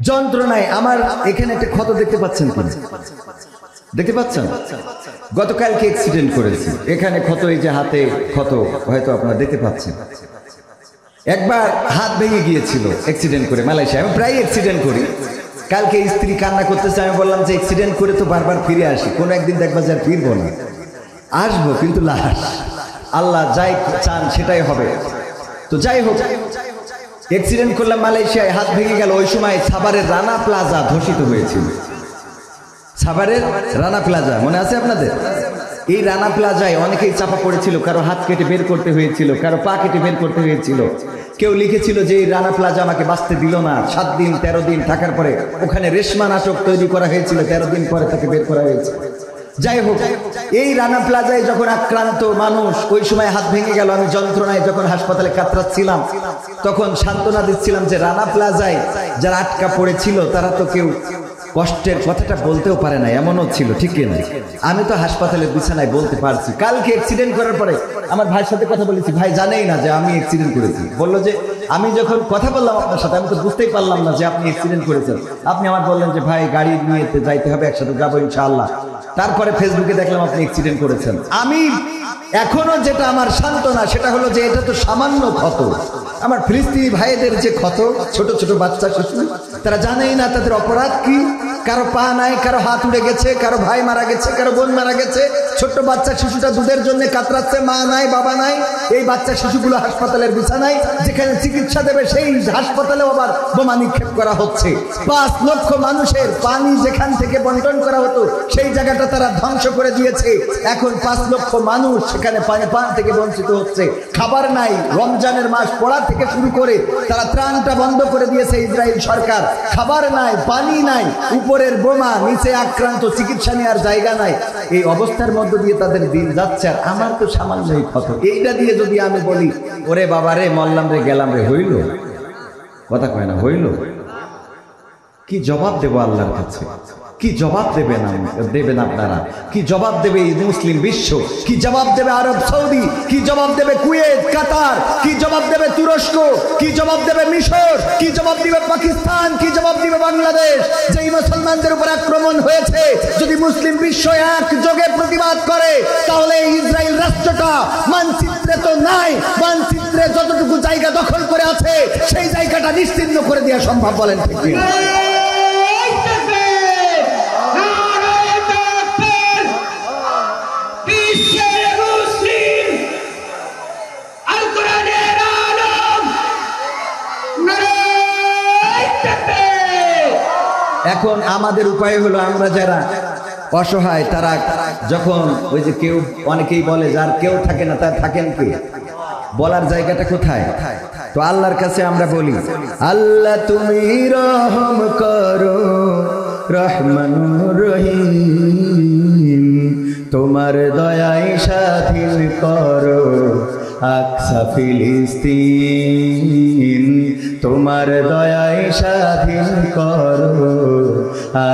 যন্ত্রণায় আমার এখানে একটা ক্ষত দেখতে পাচ্ছেন কিনা? দেখতে পাচ্ছেন? গতকালকে অ্যাক্সিডেন্ট করেছি, এখানে ক্ষত, এই যে হাতে ক্ষত, হয়তো আপনারা দেখতে পাচ্ছেন। একবার হাত ভেঙে গিয়েছিল অ্যাক্সিডেন্ট করে মালয়েশিয়া। আমি প্রায় অ্যাক্সিডেন্ট করি। কালকে স্ত্রী কান্না করতেছে, আমি বললাম যে অ্যাক্সিডেন্ট করে তো বারবার ফিরে আসি, কোনো একদিন দেখবা যে আর ফিরবো না, আসবো কিন্তু লাশ, আল্লাহ যাই চান সেটাই হবে। তো যাই হোক, অ্যাক্সিডেন্ট করলাম মালয়েশিয়ায়, হাত ভেঙে গেল। ওই সময় সাভারের রানা প্লাজা ধসিত হয়েছিল। সাভারের রানা প্লাজা মনে আছে আপনাদের? এই রানা প্লাজায় অনেকেই চাপা পড়েছিল, কারো হাত কেটে বের করতে হয়েছিল, কারো পা কেটে বের করতে হয়েছিল। কেউ লিখেছিল যে এই রানা প্লাজা আমাকে বাঁচতে দিল না। 7 দিন 13 দিন থাকার পরে ওখানে রেশমা নাটক তৈরি করা হয়েছিল, 13 দিন পরে তাকে বের করা হয়েছে। যাই হোক, এই রানা প্লাজায় যখন আক্রান্ত মানুষ, ওই সময় হাত ভেঙে গেল, আমি যন্ত্রণায় যখন হাসপাতালে কাতরাচ্ছিলাম, তখন সান্ত্বনা দিচ্ছিলাম যে রানা প্লাজায় যারা আটকা পড়েছিল তারা তো কেউ কষ্টের কথাটা বলতেও পারে না, এমনও ছিল, ঠিক কিনা? আমি তো হাসপাতালের বিছানায় বলতে পারছি। কালকে অ্যাক্সিডেন্ট করার পরে আমার ভাইয়ের সাথে কথা বলেছি, ভাই জানেই না যে আমি অ্যাক্সিডেন্ট করেছি। বললো যে আমি যখন কথা বললাম আপনার সাথে, আমি তো বুঝতেই পারলাম না যে আপনি অ্যাক্সিডেন্ট করেছেন। আপনি আমার বললেন যে ভাই গাড়ি নিয়ে যাইতে হবে, একসাথে যাবো ইনশাআল্লাহ। তারপরে ফেসবুকে দেখলাম আপনি অ্যাক্সিডেন্ট করেছেন। আমি এখনো যেটা আমার সান্ত্বনা, সেটা হলো যে এটা তো সামান্য ক্ষত। আমার ফিলিস্তিনি ভাইদের যে ক্ষত, ছোট ছোট বাচ্চা শিশু, তারা জানেই না তাদের অপরাধ কি। কারো পা নাই, কারো হাত উড়ে গেছে, কারো ভাই মারা গেছে, কারো বোন মারা গেছে। ছোট্ট বাচ্চা শিশুটা দুধের জন্য কাতরাচ্ছে, মা নাই, বাবা নাই। এই বাচ্চা শিশুগুলো হাসপাতালের বিছানায়, যেখানে চিকিৎসা দেবে সেই হাসপাতালেও আবার বোমা নিক্ষেপ করা হচ্ছে। 5 লক্ষ মানুষের পানি যেখান থেকে বন্টন করা হতো, সেই জায়গাটা তারা ধ্বংস করে দিয়েছে। এখন 5 লক্ষ মানুষ সেখানে পান থেকে বঞ্চিত হচ্ছে। খাবার নাই, রমজানের মাস পড়া থেকে শুরু করে তারা ত্রাণটা বন্ধ করে দিয়েছে ইসরায়েল সরকার। খাবার নাই, পানি নাই, উপরের বোমা, নিচে আক্রান্ত, চিকিৎসা নেওয়ার জায়গা নাই। এই অবস্থার মধ্য দিয়ে তাদের দিন যাচ্ছে। আর আমার তো সামান্যই ক্ষত, এইটা দিয়ে যদি আমি বলি ওরে বাবা রে, মরলাম রে, গেলাম রে, হইল? কথা কয় না, হইল? কি জবাব দেব আল্লাহর কাছে? কি জবাব দেবেন আপনারা? কি জবাব দেবে এই মুসলিম বিশ্ব? কি জবাব দেবে আরব সৌদি? কি জবাব দেবে কুয়েত, কাতার? কি জবাব দেবে তুরস্ক? কি জবাব দেবে মিশর? কি জবাব দিবে পাকিস্তান? কি জবাব দিবে বাংলাদেশ? যেই মুসলমানদের উপর আক্রমণ হয়েছে, যদি মুসলিম বিশ্ব একযোগে প্রতিবাদ করে, তাহলে ইসরায়েল রাষ্ট্রটা মানচিত্রে তো নাই, মানচিত্রে যতটুকু জায়গা দখল করে আছে সেই জায়গাটা নিশ্চিহ্ন করে দেওয়া সম্ভব। বলেন ঠিক কি? এখন আমাদের উপায় হলো, আমরা যারা অসহায়, তারা যখন ওই যে কেউ, অনেকেই বলে যার কেউ থাকে না তার থাকেন কে, বলার জায়গাটা কোথায়? তো আল্লাহর কাছে আমরা বলি, আল্লাহ তুমি রহম করো, রহমানুর রহিম, তোমার দয়ায় স্বাধীন করো আকসা ফিলিস্তিন, তোমার দয়ায় স্বাধীন করো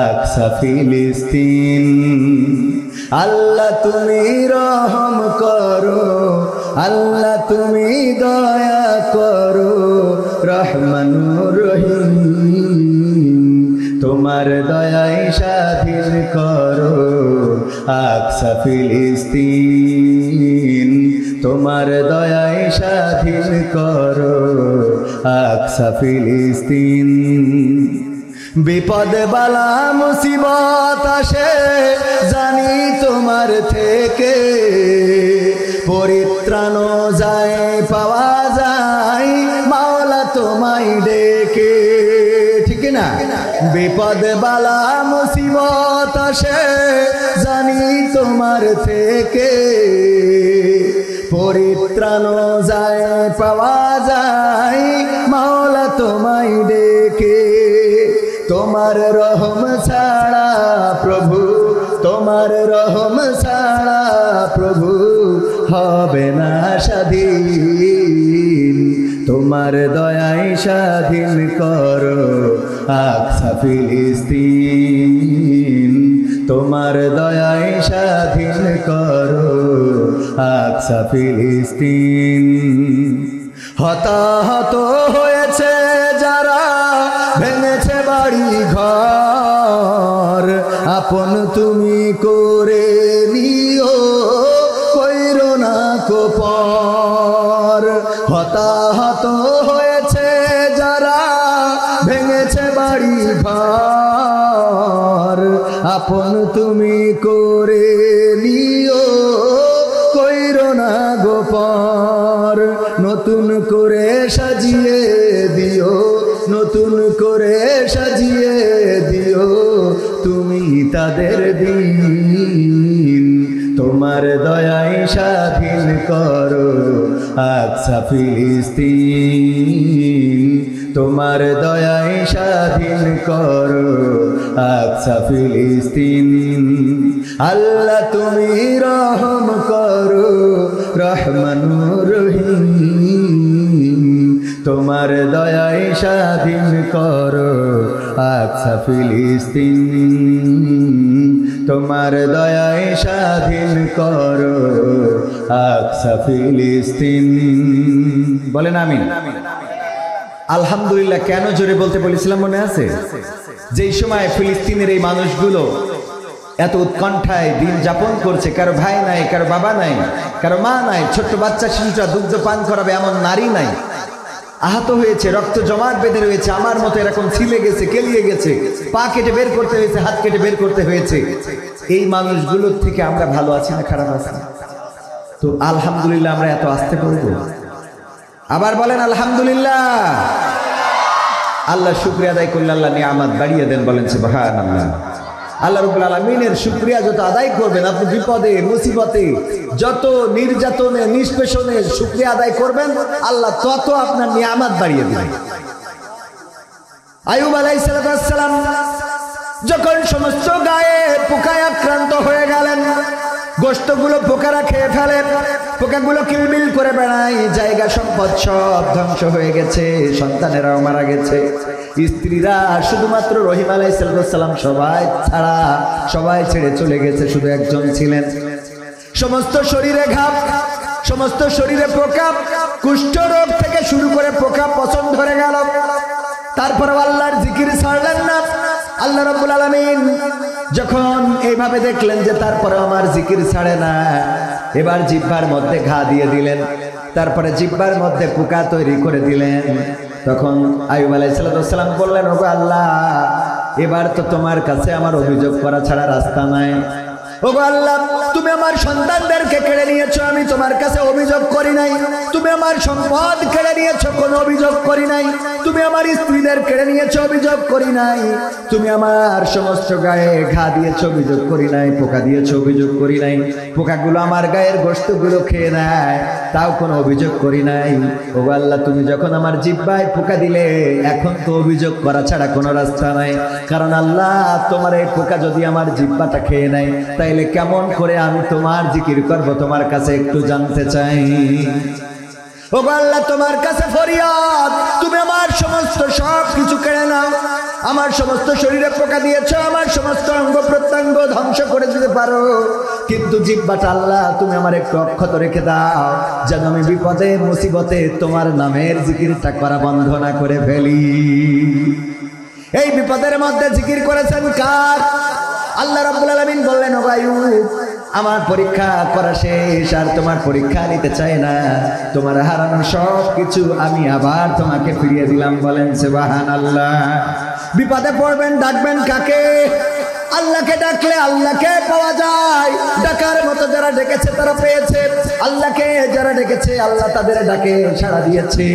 আকসা ফিলিস্তিন। আল্লাহ তুমি রহম করো, আল্লাহ তুমি দয়া করো, রহমানুর রহিম, তোমার দয়ায় স্বাধীন করো আকসা ফিলিস্তিন, তোমার দয়ায় স্বাধীন করো আকসা ফিলিস্তিন। বিপদ বালা মুসিবত আসে জানি তোমার থেকে, পরিত্রাণ যায় পাওয়া যায় মাওলা তোমায় ডেকে, ঠিক না? বিপদ বালা মুসিবত আসে জানি তোমার থেকে, পরিত্রাণ যায় পাওয়া যায় মাওলা তোমায় ডেকে। তোমার রহম ছাড়া প্রভু, তোমার রহম ছাড়া প্রভু হবে না স্বাধীন, তোমার দয়ায় স্বাধীন করো আকসা ফিলিস্তিন, তোমার দয়ায় স্বাধীন করো আকসা ফিলিস্তিন। হতাহত হয়েছে যারা, ভেঙেছে বাড়ি বাড়ি ঘর আপন তুমি করে নিও কইরো না কোপর হতাহত হয়েছে যারা ভেঙেছে বাড়ি ঘর আপন তুমি করে নিও কইরো না গোপর নতুন করে সাজিয়ে দিও নতুন করে সাজিয়ে দিও তুমি তাদের দিন তোমার দয়ায় স্বাধীন করো আকসা ফিলিস্তিন তোমার দয়ায় স্বাধীন করো আকসা ফিলিস্তিন আল্লাহ তুমি রহম করো রহমানুর রহিম তোমার দয়ায় স্বাধীন করো আকসা ফিলিস্তিন তোমার দয়ায় স্বাধীন করো আকসা ফিলিস্তিন বলেন আমিন আলহামদুলিল্লাহ কেন জোরে বলতে বলেছিলাম মনে আছে যেই সময় ফিলিস্তিনের এই মানুষগুলো এত উৎকণ্ঠায় দিন যাপন করছে কারো ভাই নাই কারো বাবা নাই কারো মা নাই ছোট্ট বাচ্চা শিশুরা দুগ্ধ পান করাবে এমন নারী নাই আহত হয়েছে রক্ত জমাট বেঁধে রয়েছে আমার মতো এরকম ছিলে গেছে কেলিয়ে গেছে পা কেটে বের করতে হয়েছে হাত কেটে বের করতে হয়েছে এই মানুষগুলোর থেকে আমরা ভালো আছি না খারাপ আছি তো আলহামদুলিল্লাহ আমরা এত আস্তে করব আবার বলেন আলহামদুলিল্লাহ আল্লাহ শুকরিয়া আদায় করলে আল্লাহ নিয়ামত বাড়িয়ে দেন বলেন সুবহানাল্লাহ আল্লাহ রাব্বুল আলামিনের শুকরিয়া যত আদায় করবেন আপনি বিপদে মুসিবতে যত নির্যাতনে নিষ্পেষণে শুকরিয়া আদায় করবেন আল্লাহ তত আপনার নিয়ামত বাড়িয়ে দিবেন আইয়ুব আলাইহিস সালাম যখন সমস্ত গায়ে পোকায় আক্রান্ত হয়ে গেলেন গোশতগুলো পোকারা খেয়ে ফেলে পোকাগুলো কিলবিল করে বেড়ায় জায়গা সম্পদ সব ধ্বংস হয়ে গেছে সন্তানেরাও মারা গেছে স্ত্রীরা শুধুমাত্র রহিম আলাইহিস সালাম সবাই ছেড়ে চলে গেছে শুধু একজন ছিলেন সমস্ত শরীরে ঘাম সমস্ত শরীরে পোকা কুষ্ঠ রোগ থেকে শুরু করে পোকা পচন ধরে গেল তারপর আল্লাহর জিকির ছাড়লেন না আল্লাহ রাব্বুল আলামিন যখন এইভাবে দেখলেন যে তারপরে আমার জিকির ছাড়ে না এবার জিহ্বার মধ্যে ঘা দিয়ে দিলেন তারপরে জিহ্বার মধ্যে পোকা তৈরি করে দিলেন তখন আইয়ুব আলাইহিস সালাম বললেন ওগো আল্লাহ এবার তো তোমার কাছে আমার অভিযোগ করা ছাড়া রাস্তা নাই ওগো আল্লাহ তুমি আমার সন্তানদেরকে কেড়ে নিয়েছো আমি তোমার কাছে অভিযোগ করি নাই তুমি আমার সম্পদ কেড়ে নিয়েছো কোনো অভিযোগ করি নাই তুমি আমার স্ত্রীদের কেড়ে নিয়েছো অভিযোগ করি নাই তুমি আমার সমস্ত গায়ে ঘা দিয়েছো অভিযোগ করি নাই পোকা দিয়েছো অভিযোগ করি নাই পোকাগুলো আমার গায়ের গোশতগুলো খেয়ে নেয় তাও কোনো অভিযোগ করি নাই ওগো আল্লাহ তুমি যখন আমার জিহ্বায় পোকা দিলে এখন তো অভিযোগ করা ছাড়া কোনো রাস্তা নাই কারণ আল্লাহ তোমার এই পোকা যদি আমার জিহ্বাটা খেয়ে নেয় তাইলে কেমন করে আমি তোমার জিকির করব তোমার কাছে একটু জানতে চাই ওগো আল্লাহ তোমার কাছে ফরিয়াদ তুমি আমার সমস্ত সব কিছু কেড়ে নাও আমার সমস্ত শরীরে পোকা দিয়েছো আমার সমস্ত অঙ্গ প্রত্যঙ্গ ধ্বংস করে দিতে পারো কিন্তু জিহ্বাটা আল্লাহ তুমি আমার একটু অক্ষত রেখে দাও যেন আমি বিপদে মুসিবতে তোমার নামের জিকিরটা করা বন্ধ না করে ফেলি এই বিপদের মধ্যে জিকির করেছেন কার আল্লাহ রাব্বুল আলামিন বললেন ও আইয়ুব আমার পরীক্ষা করা শেষ আর তোমার পরীক্ষা নিতে চাই না তোমার হারানো সব কিছু আমি আবার তোমাকে ফিরিয়ে দিলাম বলেন সুবহানাল্লাহ বিপদে পড়বেন ডাকবেন কাকে আল্লাহকে ডাকলে আল্লাহকে পাওয়া যায় ডাকার মতো যারা ডেকেছে তারা পেয়েছে আল্লাহকে যারা ডেকেছে আল্লাহ তাদের ডাকে সাড়া দিয়েছে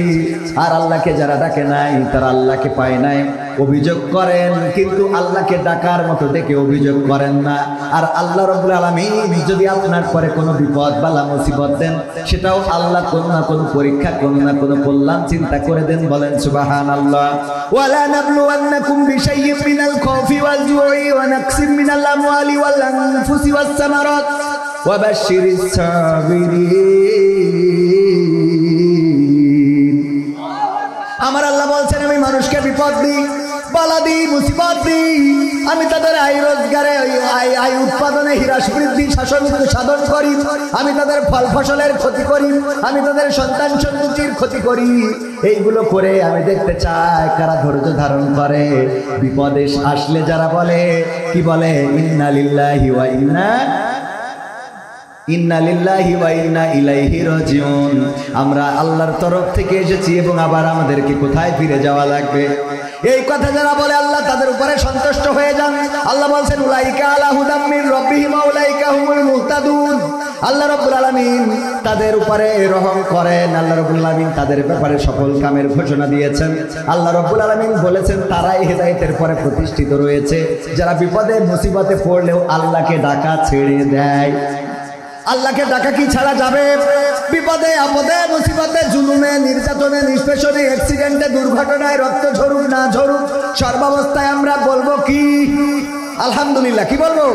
আর আল্লাহকে যারা ডাকে নাই তারা আল্লাহকে পায় নাই অভিযোগ করেন কিন্তু আল্লাহকে ডাকার মতো ডেকে অভিযোগ করেন না আর আল্লাহ রাব্বুল আলামিন যদি আপনার পরে কোনো বিপদ বালা মুসিবত দেন সেটাও আল্লাহ কোন না কোন পরীক্ষা কোন না কোন কল্যাণ চিন্তা করে দেন বলেন সুবহানাল্লাহ ওয়ালা নাবলুওয়ান্নাকুম বিশাইয়্যিন মিনাল খাউফি ওয়াল জুই ওয়া নাকসিম মিনাল আমওয়ালি ওয়াল আনফুসি ওয়াস সামারাত ওয়া বাশশিরিস সাবিরিন আমার আল্লাহ বলছেন আমি মানুষকে বিপদ দিই বালা দিই মুসিবত দিই আমি তাদের আয় রোজগারে আয় উৎপাদনে হ্রাস বৃদ্ধি শাসন সাধন করি, আমি তাদের ফল ফসলের ক্ষতি করি, আমি তাদের সন্তান সন্ততির ক্ষতি করি। এইগুলো করে আমি দেখতে চাই কারা ধৈর্য ধারণ করে। বিপদে আসলে যারা বলে কি বলে, ইন্না লিল্লাহি ওয়া ইন্না ইলাইহি রাজিউন। আমরা আল্লাহর তরফ থেকে এসেছি এবং আবার আমাদেরকে কোথায় ফিরে যাওয়া লাগবে। এই কথা যারা বলে আল্লাহ তাদের উপরে সন্তুষ্ট হয়ে যান। আল্লাহ বলছেন উলাইকা আলা হুদাম মির রাব্বিহিম ওয়া উলাইকা হুমুল মুহতাদুন। আল্লাহ রাব্বুল আলামিন তাদের উপরে রহম করেন। আল্লাহ রাব্বুল আলামিন তাদের ব্যাপারে সকল কামের ঘোষণা দিয়েছেন। আল্লাহ রাব্বুল আলামিন বলেছেন তারাই হেদায়েতের পরে প্রতিষ্ঠিত রয়েছে, যারা বিপদে মুসিবতে পড়লেও আল্লাহকে ডাকা ছেড়ে দেয়। আল্লাহকে ডাকা কি ছাড়া যাবে? বিপদে আপদে মুসিবতে জুলুমে নির্যাতনে নিষ্পেষণে অ্যাক্সিডেন্টে দুর্ঘটনায় রক্ত ঝরুক না ঝরুক সর্বাবস্থায় আমরা বলবো কি? আলহামদুলিল্লাহ। কি বলবো?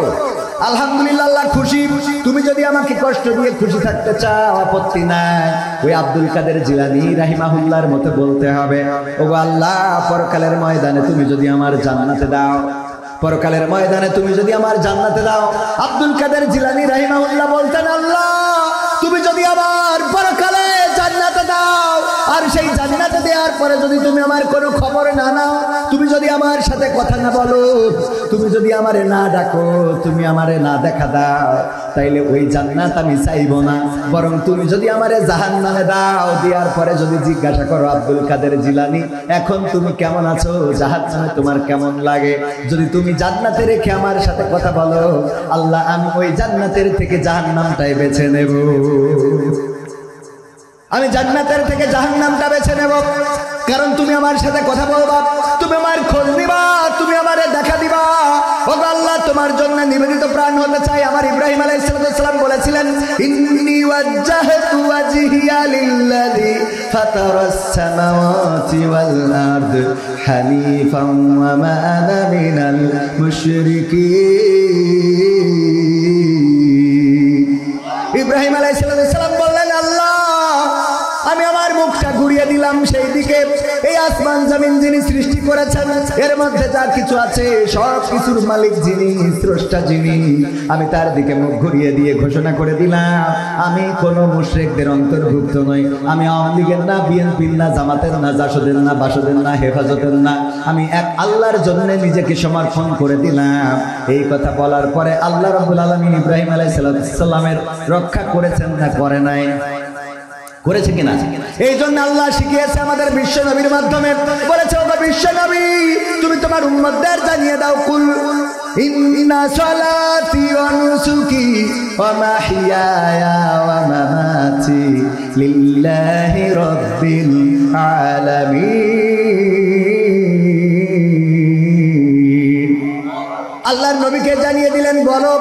আলহামদুলিল্লাহ। আল্লাহ খুশি। তুমি যদি আমাকে কষ্ট দিয়ে খুশি থাকতে চাও আপত্তি নাই। ওই আব্দুল কাদের জিলানী রাহিমাহুল্লাহর মতো বলতে হবে, ওগো আল্লাহ পরকালের ময়দানে তুমি যদি আমার জান্নাতে দাও, পরকালের ময়দানে তুমি যদি আমার জান্নাতে দাও। আব্দুল কাদের জিলানী রাহিমাহুল্লাহ বলতেন, আল্লাহ তুমি যদি আমার পরকালে জান্নাতে দাও, আর সেই জান্নাতে দেওয়ার পরে যদি তুমি আমার কোনো খবর না নাও, তুমি যদি আমার সাথে কথা না বলো, তুমি যদি আমারে না ডাকো, তুমি আমারে না দেখা দাও, তাইলে ওই জান্নাত আমি চাইবো না। বরং তুমি যদি আমারে জাহান্নামে দাও, দেওয়ার পরে যদি জিজ্ঞাসা করো আব্দুল কাদের জিলানী এখন তুমি কেমন আছো, জাহান্নামে তোমার কেমন লাগে, যদি তুমি জান্নাতে রেখে আমার সাথে কথা বলো, আল্লাহ আমি ওই জান্নাতের থেকে জাহান্নামটাই বেছে নেব। আমি জান্নাতের থেকে জাহান্নামটা বেছে নেব, কারণ তুমি আমার সাথে কথা বলবা, তুমি আমার খোঁজ নিবা, তুমি আমারে দেখা দিবা। ও আল্লাহ তোমার জন্য নিবেদিত প্রাণ হতে চাই। আমার ইব্রাহিম আলাইহিস সালাম বলেছিলেন, ইন্নী ওয়াজ্জাহতু ওয়াজহিয়া লিল্লাযী ফাতারাস সামাওয়াতি ওয়াল আরদ হানিফান ওয়া মা আনা মিনাল মুশরিকিন। ইব্রাহিম আলাইহিস সালাম বললেন, আল্লাহ আমি আমার মুখটা ঘুরিয়ে দিলাম সেই দিকে, এই আসমান জমিন যিনি সৃষ্টি করেছেন, এর মধ্যে যা কিছু আছে সব কিছুর মালিক যিনি, স্রষ্টা যিনি, আমি তার দিকে মুখ ঘুরিয়ে দিয়ে ঘোষণা করে দিলাম আমি কোনো মুশরিকদের অন্তর্ভুক্ত নই। আমি আওয়ামী লীগের না, বিএনপির না, জামাতের না, জাসদের না, বাসদের না, হেফাজতের না, আমি এক আল্লাহর জন্য নিজেকে সমর্পণ করে দিলাম। এই কথা বলার পরে আল্লাহ রাব্বুল আলামিন ইব্রাহিম আলাইহিস সালামের রক্ষা করেছেন না করে নাই? করেছে কিনা? এই জন্য আল্লাহ শিখিয়েছে আমাদের বিশ্ব নবীর মাধ্যমে, বলেছে ওগো বিশ্ব নবী তুমি তোমার উম্মতদের জানিয়ে দাও, কুল ইন্না সালাতি ওয়া নুসুকি ওয়া মাহইয়ায়া ওয়া মামাতি লিল্লাহি রাব্বিল আলামিন। আল্লাহর নবীকে জানিয়ে দিলেন, বলো,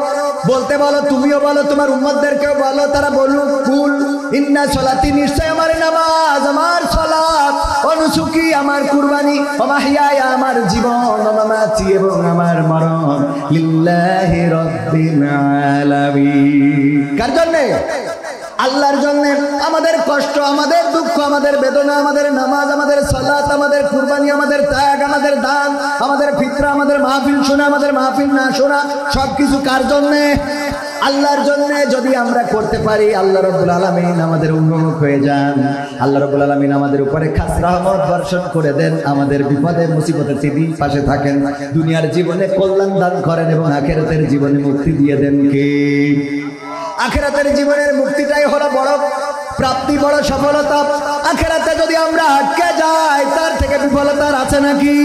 বলতে বলো, তুমিও বলো, তোমার উম্মতদেরকেও বলো, তারা বলুক কুল ইন্না সলাতি নিশ্চয় আমার নামাজ, আমার সালাত, ও নুসুকি আমার কুরবানি, ও মাহইয়ায়া আমার জীবন, ও মামাতি এবং আমার মরণ লিল্লাহি রাব্বিল আলামিন। কার জন্য? আল্লাহর জন্য। আমাদের কষ্ট, আমাদের দুঃখ, আমাদের বেদনা, আমাদের নামাজ, আমাদের সালাত, আমাদের কুরবানি, আমাদের ত্যাগ, আমাদের দান, আমাদের ফিতরা, আমাদের মাহফিল শোনা, আমাদের মাহফিল না শোনা, সবকিছু কার জন্য? আল্লাহর জন্য। যদি আমরা করতে পারি আল্লাহ রাব্বুল আলামিন আমাদের উন্মুখ হয়ে যান, আল্লাহ রাব্বুল আলামিন আমাদের উপরে খাস রহমত বর্ষণ করে দেন, আমাদের বিপদে মুসিবতে তিনি পাশে থাকেন, দুনিয়ার জীবনে কল্যাণ দান করেন এবং আখিরাতের জীবনে মুক্তি দিয়ে দেন। কে? আখিরাতের জীবনের মুক্তিটাই হলো বড় প্রাপ্তি, বড় সফলতা। আখিরাতে যদি আমরা আটকে যাই তার থেকে বিফলতার আছে নাকি?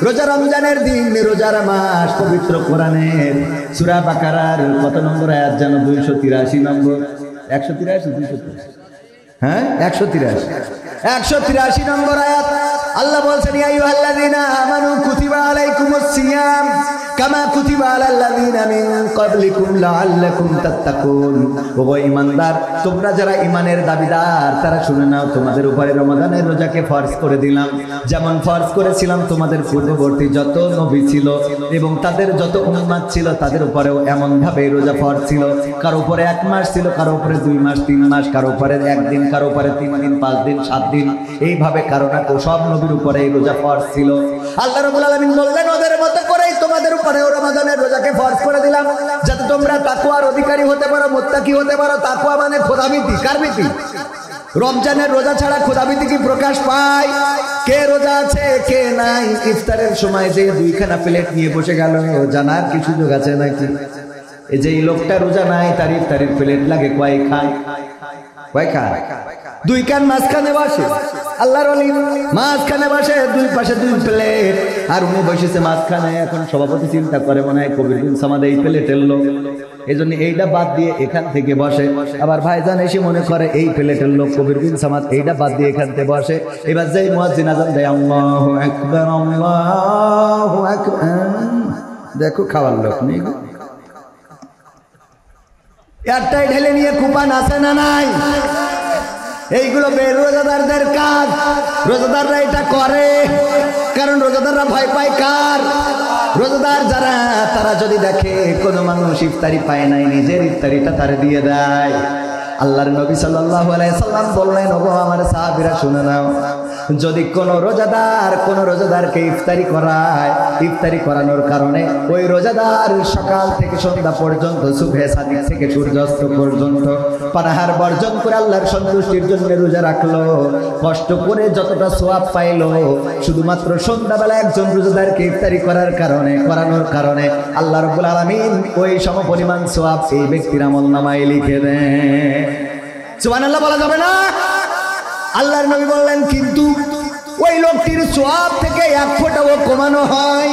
রোজা রমজানের দিন, রোজার মাস, পবিত্র কোরআনের সূরা বাকারার কত নম্বর আয়াত জানো? 283 নম্বর। 183 283, হ্যাঁ 183 নম্বর আয়াত। আল্লাহ বলছেন, ইয়া আইয়ুহাল্লাযীনা আমানু কুতিবা আলাইকুমুস সিয়াম কামা কুতিবা আলাল্লাযীনা মিন ক্বাবলিকুম লাআল্লাকুম তাত্তাকুন। ওগো ঈমানদার, তোমরা যারা ঈমানের দাবিদার তারা শুনে নাও, তোমাদের উপরে রমাদানের রোজাকে ফরজ করে দিলাম, যেমন ফরজ করেছিলাম তোমাদের পূর্ববর্তী যত নবী ছিল এবং তাদের যত উম্মত ছিল তাদের উপরেও এমন ভাবে রোজা ফরজ ছিল। কারো উপরে 1 মাস ছিল, কারো উপরে 2 মাস 3 মাস, কারো উপরে 1 দিন, কারো উপরে 3 দিন 5 দিন 7 দিন, এইভাবে কারো না সব নবীর উপরে এই রোজা ফরজ ছিল। আল্লাহ রাব্বুল আলামিন বললেন, ওদের মতো করেই তোমাদের উপরে পরেও রমাদানের রোজাকে ফরজ করে দিলাম যাতে তোমরা তাকওয়ার অধিকারী হতে পারো, মুত্তাকি হতে পারো। তাকওয়া মানে খোদাভীতি। কার ভীতি? রমজানের রোজা ছাড়া খোদাভীতি কি প্রকাশ পায়? কে রোজা আছে কে নাই? ইফতারের সময় যে দুইখানা প্লেট নিয়ে বসে গেল, জানার কি সুযোগ আছে নাকি? এই যে লোকটা রোজা নাই, তার ইফতারের প্লেট লাগে কয় খান? কয় খান? দুই কান মাঝখানে বসে, আল্লাহর ওলি মাঝখানে বসে, দুই পাশে দুই প্লেট, আর উনি বসেছে মাঝখানে। এখন সভাপতি চিন্তা করে মনে হয় কবির বিন সামাদ এই প্লেটের লোক, এই জন্য এইটা বাদ দিয়ে এখান থেকে বসে। আবার ভাইজান এসে মনে করে এই প্লেটের লোক কবির বিন সামাদ, এইটা বাদ দিয়ে এখান থেকে বসে। এবার যেই মুয়াজ্জিন আযান দেয় আল্লাহু আকবার আল্লাহু আকবার, দেখো খাওয়ার লোক নেই, একটাই ঢেলে নিয়ে কুপান আছে না নাই? এইগুলো বেরোজাদারদের কাজ। রোজাদাররা এটা করে কারণ রোজাদাররা ভয় পায় কার? রোজাদার যারা, তারা যদি দেখে কোনো মানুষ ইফতারি পায় নাই, নিজের ইফতারিটা তারে দিয়ে দেয়। আল্লাহর নবী সাল্লাল্লাহু আলাইহি সাল্লাম বললেন, ওগো আমার সাহাবীরা শুনে নাও, যদি কোনো রোজাদারকে ইফতারি করায়, ইফতারি করানোর কারণে ওই রোজাদার সকাল থেকে সন্ধ্যা পর্যন্ত, সুবহে সাদিক থেকে সূর্যাস্ত পর্যন্ত পানাহার বর্জন করে আল্লাহর সন্তুষ্টির জন্য রোজা রাখলো, কষ্ট করে যতটা সওয়াব পাইলো, শুধুমাত্র সন্ধ্যাবেলা একজন রোজাদারকে ইফতারি করানোর কারণে আল্লাহ রাব্বুল আলামিন ওই সমপরিমাণ সওয়াব এই ব্যক্তির আমলনামায় লিখে দেন। সুবহানাল্লাহ বলা যাবে না? আল্লাহর নবী বললেন, কিন্তু ওই লোকটির সওয়াব থেকে এক ফোঁটাও কমানো হয়,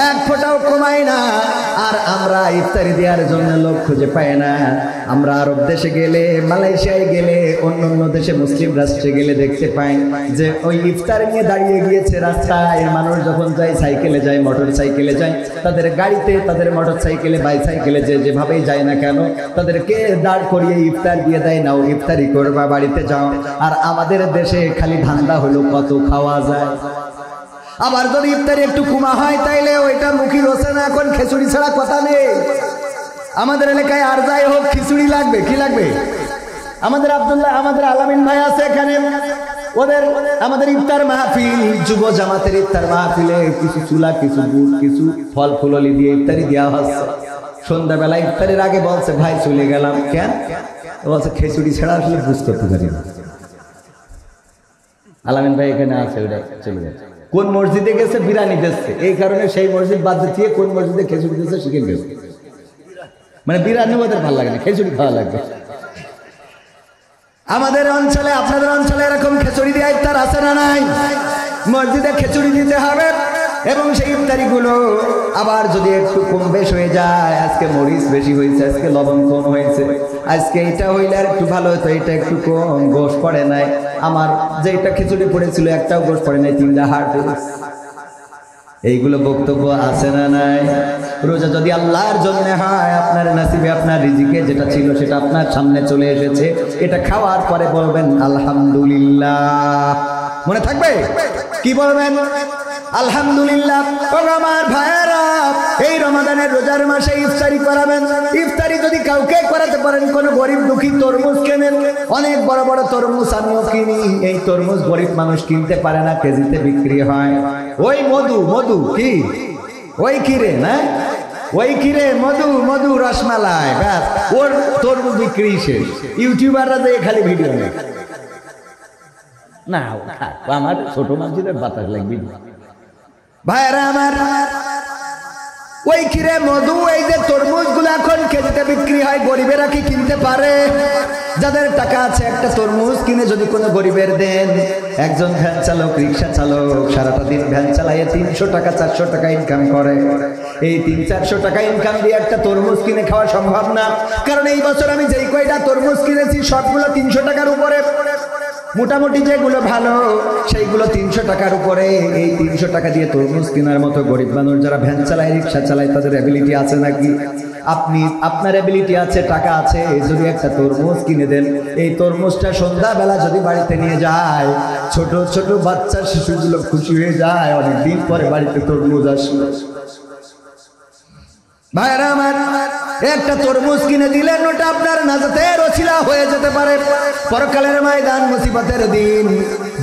এক ফোঁটাও কমায় না। আর আমরা ইফতারি দেওয়ার জন্য লোক খুঁজে পাই না। আমরা আরব দেশে গেলে, মালয়েশিয়ায় গেলে, অন্য দেশে মুসলিম রাষ্ট্রে গেলে দেখতে পাই যে ওই ইফতার নিয়ে দাঁড়িয়ে গিয়েছে রাস্তায়। মানুষ যখন যায়, সাইকেলে যায়, মোটর সাইকেলে যায়, তাদের গাড়িতে, তাদের মোটর সাইকেলে, বাইসাইকেলে যেভাবেই যায় না কেন, তাদেরকে দাঁড় করিয়ে ইফতার দিয়ে দেয়, নাও ইফতারি করবা, বাড়িতে যাও। আর আমাদের দেশে খালি ধান্দা হলো কত খাওয়া যায়। আবার যদি ইফতারি একটু কমা হয় তাইলে ওইটা মুখী রোসে না, এখন খিচুড়ি ছাড়া কথা নেই। আমাদের এলাকায় আর যাই হোক খিচুড়ি লাগবে। কি লাগবে? আমাদের আলামিন ভাই আছে এখানে, আমাদের ইফতার মাহফিল, যুব জামাতের ইফতার মাহফিলে কিছু চুলা, কিছু বুট, কিছু ফল ফুললি দিয়ে ইফতারি দেওয়া হচ্ছে। সন্ধ্যাবেলা ইফতারের আগে বলছে, ভাই চলে গেলাম। কেন? বলছে খিচুড়ি ছাড়া আসলে বুঝ করতে পারি না। আলামিন ভাই এখানে আছে, ওটা চলে যাচ্ছে। কোন মসজিদে গেছে? বিরানি দিচ্ছে, এই কারণে সেই মসজিদ বাদ দিয়ে কোন মসজিদে খিচুড়ি দিচ্ছে শিখে গেছে। মানে বিরানি ওদের ভালো লাগে না, খিচুড়ি খাওয়া লাগবে। আমাদের অঞ্চলে, আপনাদের অঞ্চলে এরকম খিচুড়ি দিয়ে ইফতার আছে না নাই? মসজিদে খিচুড়ি দিতে হবে। এবং সেই ইফতারিগুলো আবার যদি একটু কম বেশ হয়ে যায়, আজকে মরিচ বেশি হয়েছে, আজকে লবণ কম হয়েছে, আজকে এটা হইলে আর একটু ভালো হতো, এটা একটু কম, গোশ পড়ে নাই, আমার যেটা খিচুড়ি পড়েছিল একটাও গোশ পড়ে নাই, 3টা হাড়। এইগুলো বক্তব্য আছে না নাই? রোজা যদি আল্লাহর জন্য হয়, আপনার নসিবে, আপনার রিজিকে যেটা ছিল সেটা আপনার সামনে চলে এসেছে, এটা খাওয়ার পরে বলবেন আলহামদুলিল্লাহ। মনে থাকবে? কি বলবেন? আলহামদুলিল্লাহ। আমার ভাইয়েরা, এই রমাদানের রোজার মাসে ইফতারি করাবেন। ইফতারি যদি কাউকে করাতে পারেন, কোন গরিব দুঃখী তরমুজ কেনেন, অনেক বড় বড় তরমুজ আমিও কিনি। এই তরমুজ গরিব মানুষ কিনতে পারে না, কেজিতে বিক্রি হয়। ওই মধু কি, ওই কিরে না, ওই কিরে মধু রসমালাই, ব্যাস ওর তরমুজ বিক্রি শেষ। ইউটিউবাররা যে খালি ভিডিও নেয় না, আমার ছোট মসজিদের বাতাস লাগবে। ভাইরা আমার, ওই কিরে মধু, এই যে তরমুজ গুলো এখন কেজিতে বিক্রি হয়, গরিবেরা কি কিনতে পারে? যাদের টাকা আছে একটা তরমুজ কিনে যদি কোনো গরিবের দেন, একজন ভ্যান চালক, রিক্সা চালক সারাটা দিন ভ্যান চালায় 300 টাকা 400 টাকা ইনকাম করে। এই 300-400 টাকা ইনকাম দিয়ে একটা তরমুজ কিনে খাওয়া সম্ভব না। কারণ এই বছর আমি যেই কয়টা তরমুজ কিনেছি সবগুলো 300 টাকার উপরে। মোটামুটি যেগুলো ভালো সেইগুলো 300 টাকার উপরে। এই 300 টাকা দিয়ে তরমুজ কেনার মতো গরিব মানুষ যারা ভ্যান চালায়, রিক্সা চালায়, তাদের অ্যাবিলিটি আছে নাকি? আপনার অ্যাবিলিটি আছে, টাকা আছে, যদি একটা তরমুজ কিনে দেন, এই তরমুজটা সন্ধ্যাবেলা যদি বাড়িতে নিয়ে যায়, ছোট ছোট বাচ্চা শিশুগুলো খুশি হয়ে যায়, অনেকদিন পরে বাড়িতে তরমুজ আসে। ভাইরা আমার, একটা তরমুজ কিনে দিলেন, ওটা আপনার নাজাতের ওসিলা হয়ে যেতে পারে। পরকালের ময়দান, মুসিবতের দিন,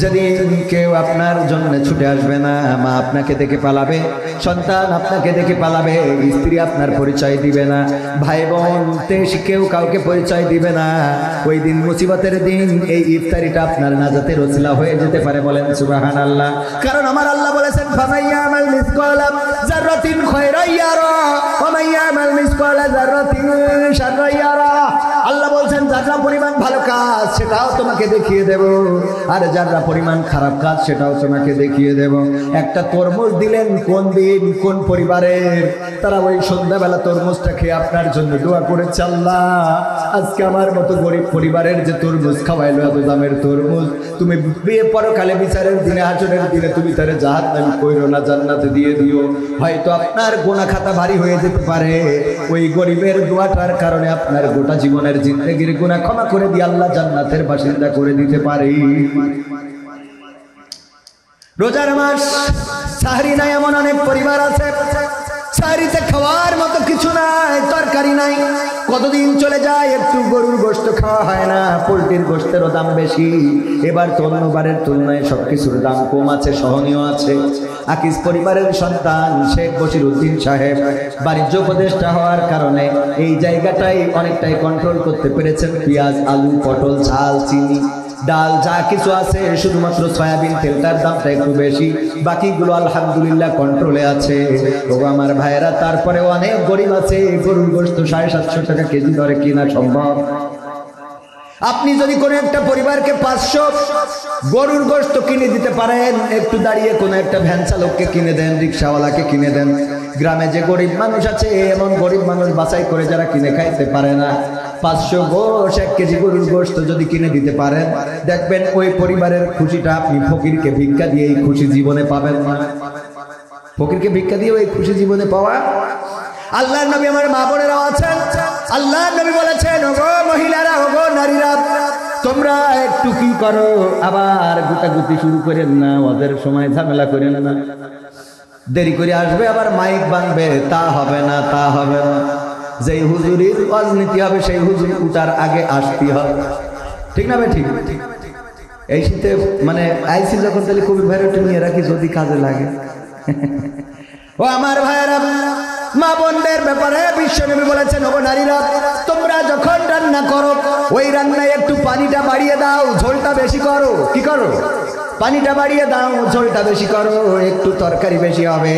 যেদিন কেউ আপনার জন্য ছুটে আসবে না, মা আপনাকে দেখে পালাবে, সন্তান আপনাকে দেখে পালাবে, স্ত্রী আপনার পরিচয় দিবে না, ভাই বোন কেউ কাউকে পরিচয় দিবে না, ওই দিন মুসিবতের দিন এই ইফতারিটা আপনার নাজাতের ওসিলা হয়ে যেতে পারে। বলেন সুবহানাল্লাহ। কারণ আমার আল্লাহ বলেছেন, ফামাইয়ামাল মিসকালা যাররাতিন খায়রান ইয়ারা ওয়া মাইয়ামাল মিসকালা যাররাতিন শাররান ইয়ারা। আল্লাহ বলছেন, যারা পরিমাণ ভালো কাজ সেটাও তোমাকে দেখিয়ে দেব, আর যারা পরিমাণ খারাপ কাজ সেটাও তোমাকে দেখিয়ে দেব। একটা তরমুজ দিলেন, কোন দিন কোন পরিবারের, তারা ওই সন্ধ্যাবেলা তরমুজটা খেয়ে আপনার জন্য দোয়া করেছে, আল্লাহ আজকে আমার মতো গরিব পরিবারের যে তরমুজ খাওয়াইলো, এত দামের তরমুজ, তুমি বিয়ে পরকালে বিচারের দিনে, হাসরের দিনে তুমি তারে জাহান্নামে কইরো না, জান্নাতে দিয়ে দিও। হয়তো আপনার গুনাহ খাতা ভারী হয়ে যেতে পারে, ওই গরিবের দোয়াটার কারণে আপনার গোটা জীবনের জিন্দেগির গুনাহ ক্ষমা করে দিয়ে আল্লাহ জান্নাতের বাসিন্দা করে দিতে পারে। রোজার মাস, সাহরি নাই এমন অনেক পরিবার আছে, সাহরিতে খাওয়ার মতো কিছু নাই, তরকারি নাই, কতদিন চলে যায়, একটু গরুর গোশত খাওয়া হয় না, পোলট্রির গোশতেরও দাম বেশি। এবার তো অন্যবারের তুলনায় সবকিছুর দাম কম আছে, সহনীয় আছে। আকিস পরিবারের সন্তান শেখ বশিরউদ্দিন সাহেব বাণিজ্য উপদেষ্টা হওয়ার কারণে এই জায়গাটাই অনেকটাই কন্ট্রোল করতে পেরেছেন। পেঁয়াজ, আলু, পটল, ঝাল, চিনি, ডাল যা কিছু আছে, শুধুমাত্র সয়াবিন তেলটার দামটা একটু বেশি, বাকিগুলো আলহামদুলিল্লাহ কন্ট্রোলে আছে। ওগো আমার ভাইয়েরা, তারপরে অনেক গরিব আছে, গরুর গোশত 750 টাকা কেজি দরে কিনা সম্ভব। আপনি যদি কোনো একটা পরিবারকে 500 গরুর গোশত কিনে দিতে পারেন, একটু দাঁড়িয়ে কোনো একটা ভ্যান চালককে কিনে দেন, রিক্সাওয়ালাকে কিনে দেন। গ্রামে যে গরিব মানুষ আছে, এমন গরিব মানুষ বাছাই করে যারা কিনে খাইতে পারে না, 500 গোশ 1 কেজি গরুর গোশত যদি কিনে দিতে পারেন, দেখবেন ওই পরিবারের খুশিটা আপনি ফকিরকে ভিক্ষা দিয়ে এই খুশি জীবনে পাবেন না। ফকিরকে ভিক্ষা দিয়ে ওই খুশি জীবনে পাওয়া। আল্লাহর নবী, আমার মা বোনেরাও আছেন, আল্লাহর নবী বলেছেন, ওগো মহিলারা, ওগো নারীরা, তোমরা একটু কি করো, আবার গুতাগুতি শুরু করেন না, ওদের সময় ঝামেলা করেন না, দেরি করে আসবে আবার মাইক বানবে, তা হবে না, তা হবে না। যেই হুজুরির রাজনীতি হবে সেই হুজুর উঠার আগে আসতে হবে, ঠিক না ভাই? ঠিক। এই শীতে মানে আইসি যখন, তাহলে কবির ভাইয়ের একটু নিয়ে রাখি যদি কাজে লাগে। ও আমার ভাইয়েরা, মা বোনদের ব্যাপারে বিশ্বনবী বলেছেন, ওগো নারীরা, তোমরা যখন রান্না করো, ওই রান্নায় একটু পানিটা বাড়িয়ে দাও, ঝোলটা বেশি করো। কি করো? পানিটা বাড়িয়ে দাও, ঝোলটা বেশি করো, একটু তরকারি বেশি হবে।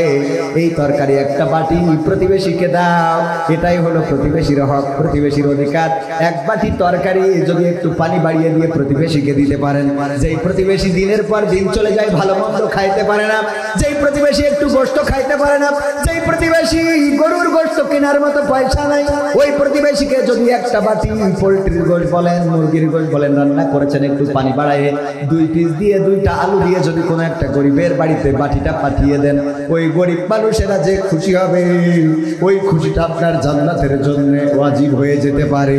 এই তরকারি একটা বাটি প্রতিবেশীকে দাও, এটাই হলো প্রতিবেশীর হক, প্রতিবেশীর অধিকার। এক বাটি তরকারি যদি একটু পানি বাড়িয়ে দিয়ে প্রতিবেশীকে দিতে পারেন, যেই প্রতিবেশী দিনের পর দিন চলে যায়, ভালো মন্দ খাইতে পারে না, যেই প্রতিবেশী একটু গোশত খাইতে পারে না, যেই প্রতিবেশী গরুর গোশত কেনার মতো পয়সা নাই, ওই প্রতিবেশীকে যদি একটা বাটি পোলট্রির গোশত বলেন, মুরগির গোশত বলেন রান্না করেছেন, একটু পানি বাড়ায় 2 পিস দিয়ে 2টা আলু দিয়ে যদি কোনো একটা গরিবের বাড়িতে বাটিটা পাঠিয়ে দেন, ওই গরিব মানুষেরা যে খুশি হবে, ওই খুশিটা আপনার জান্নাতের জন্য ওয়াজিব হয়ে যেতে পারে।